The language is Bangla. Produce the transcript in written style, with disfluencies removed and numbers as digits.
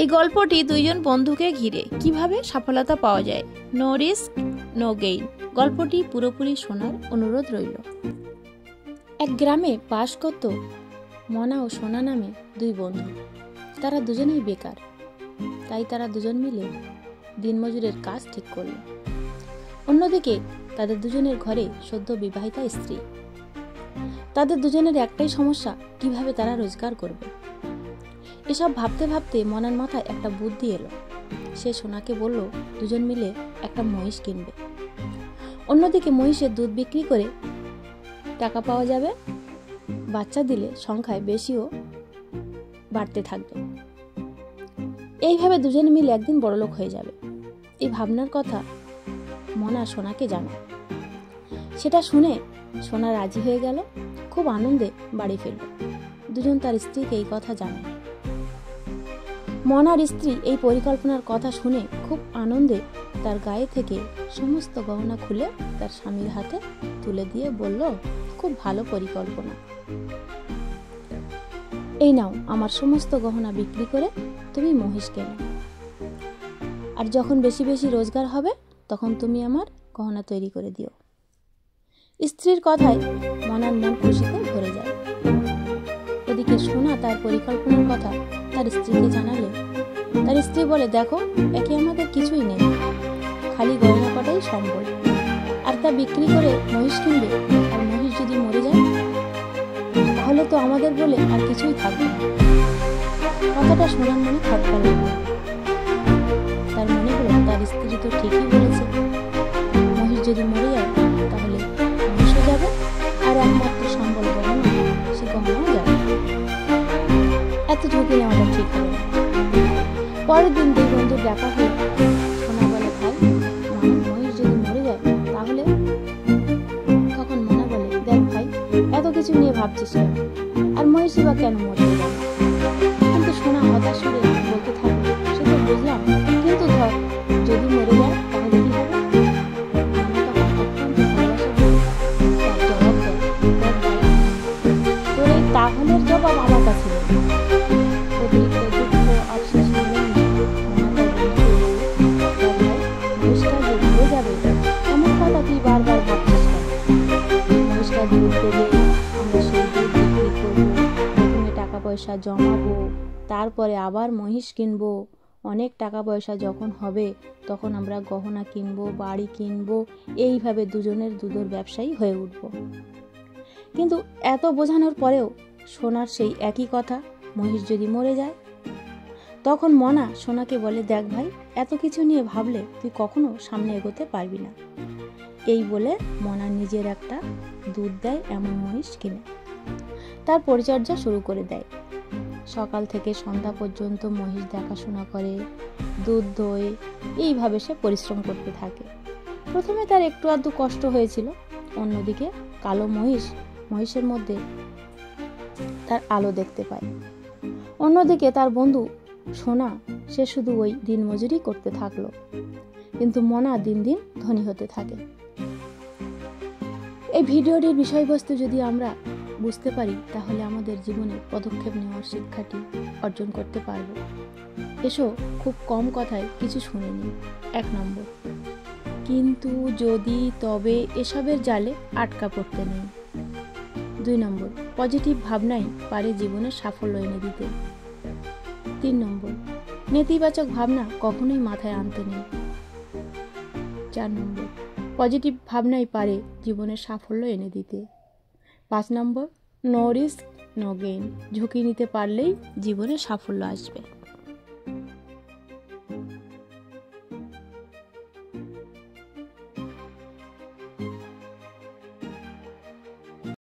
এই গল্পটি দুইজন বন্ধুকে ঘিরে, কিভাবে সফলতা পাওয়া যায়, নো রিস্ক নো গেইন। গল্পটি পুরোপুরি শোনার অনুরোধ রইল। এক গ্রামে বাস করত মনা ও সোনা নামে দুই বন্ধু। তারা দুজনেই বেকার, তাই তারা দুজন মিলে দিনমজুরের কাজ ঠিক করল। অন্যদিকে তাদের দুজনের ঘরে সদ্য বিবাহিতা স্ত্রী। তাদের দুজনের একটাই সমস্যা, কিভাবে তারা রোজগার করবে। এসব ভাবতে ভাবতে মনার মাথায় একটা বুদ্ধি এলো। সে সোনাকে বলল দুজন মিলে একটা মহিষ কিনবে। অন্যদিকে মহিষের দুধ বিক্রি করে টাকা পাওয়া যাবে, বাচ্চা দিলে সংখ্যায় বেশিও বাড়তে থাকবে। এইভাবে দুজন মিলে একদিন বড়লোক হয়ে যাবে। এই ভাবনার কথা মনা সোনাকে জানায়। সেটা শুনে সোনা রাজি হয়ে গেল। খুব আনন্দে বাড়ি ফিরল। দুজন তার স্ত্রীকে এই কথা জানায়। মনার স্ত্রী এই পরিকল্পনার কথা শুনে খুব আনন্দে তার গায়ে থেকে সমস্ত গহনা খুলে তার স্বামীর হাতে তুলে দিয়ে বলল, খুব ভালো পরিকল্পনা। এই নাও, আমার সমস্ত গহনা বিক্রি করে তুমি মহিষ কেনো, আর যখন বেশি বেশি রোজগার হবে তখন তুমি আমার গহনা তৈরি করে দিও। স্ত্রীর কথায় মনার মন খুশিতে ভরে যায়। ওদিকে সোনা তার পরিকল্পনার কথা তার স্ত্রীকে জানালে তার স্ত্রী বলে, দেখো, একে আমাদের কিছুই নেই, খালি গয়না কটাই সম্বল, আর তা বিক্রি করে মহিষ কিনবে। আর মহিষ যদি মরে যায় তাহলে তো আমাদের বলে আর কিছুই থাকবে না। কথাটা সোনার মনে খটকা লাগলো। তার মনে হলো তার স্ত্রী তো ঠিকই বলেছে, মহিষ যদি মরে যায় তাহলে মহিষও যাবে, আর একমাত্র সম্বল গহনা, সে গহনাও যাবে। এত ঝুঁকি নেওয়াটা ঠিক হবে না। পরের দিন দুই বন্ধু দেখা হলো। সোনা বলে, ভাই, মহিষ যদি মরে যায় তাহলে? তখন মনা বলে, দেখ ভাই, এত কিছু নিয়ে ভাবছিস কেন, আর মহিষই বা কেন মরতে যাবে? কিন্তু সোনা হতাশ করে বলতে থাকলো, সে তো বুঝলাম, কিন্তু ধর যদি মরে যায় তাহলে কি হবে? তোর এই তাহলের জবাব আমার কাছে নেই। এমন কথা তুই বারবার ভাবছিস কেন? মহিষটা দুধ দেবে, আমরা সেই দুধ বিক্রি করবো, প্রথমে টাকা পয়সা জমাবো, তারপরে আবার মহিষ কিনবো। অনেক টাকা পয়সা যখন হবে তখন আমরা গহনা কিনবো, বাড়ি কিনবো, এইভাবে দুজনের দুধের ব্যবসায়ী হয়ে উঠবো। কিন্তু এত বোঝানোর পরেও সোনার সেই একই কথা, মহিষ যদি মরে যায়। তখন মনা সোনাকে বলে, দেখ ভাই, এত কিছু নিয়ে ভাবলে তুই কখনো সামনে এগোতে পারবি না। এই বলে মনা নিজের একটা দুধ দেয় এমন মহিষ কিনে তার পরিচর্যা শুরু করে দেয়। সকাল থেকে সন্ধ্যা পর্যন্ত মহিষ দেখাশোনা করে, দুধ দোয়, এইভাবে সে পরিশ্রম করতে থাকে। প্রথমে তার একটু আধটু কষ্ট হয়েছিল। অন্যদিকে কালো মহিষের মধ্যে তার আলো দেখতে পায়। অন্যদিকে তার বন্ধু সোনা, সে শুধু ওই দিনমজুরি করতে থাকলো। কিন্তু মনা দিন দিন ধনী হতে থাকে। এই ভিডিওটির বিষয়বস্তু যদি আমরা বুঝতে পারি তাহলে আমাদের জীবনে পদক্ষেপ নেওয়ার শিক্ষাটি অর্জন করতে পারব। এসো, খুব কম কথায় কিছু শুনে নিই। 1 নম্বর, কিন্তু, যদি, তবে এসবের জালে আটকা পড়তে নেই। 2 নম্বর, পজিটিভ ভাবনাই পারে জীবনের সাফল্য এনে দিতে। 3 নম্বর, নেতিবাচক ভাবনা কখনোই মাথায় আনতে নেই। 4 নম্বর, পজিটিভ ভাবনাই পারে জীবনের সাফল্য এনে দিতে। 5 নম্বর, নো রিস্ক নো গেইন, ঝুঁকি নিতে পারলেই জীবনে সাফল্য আসবে।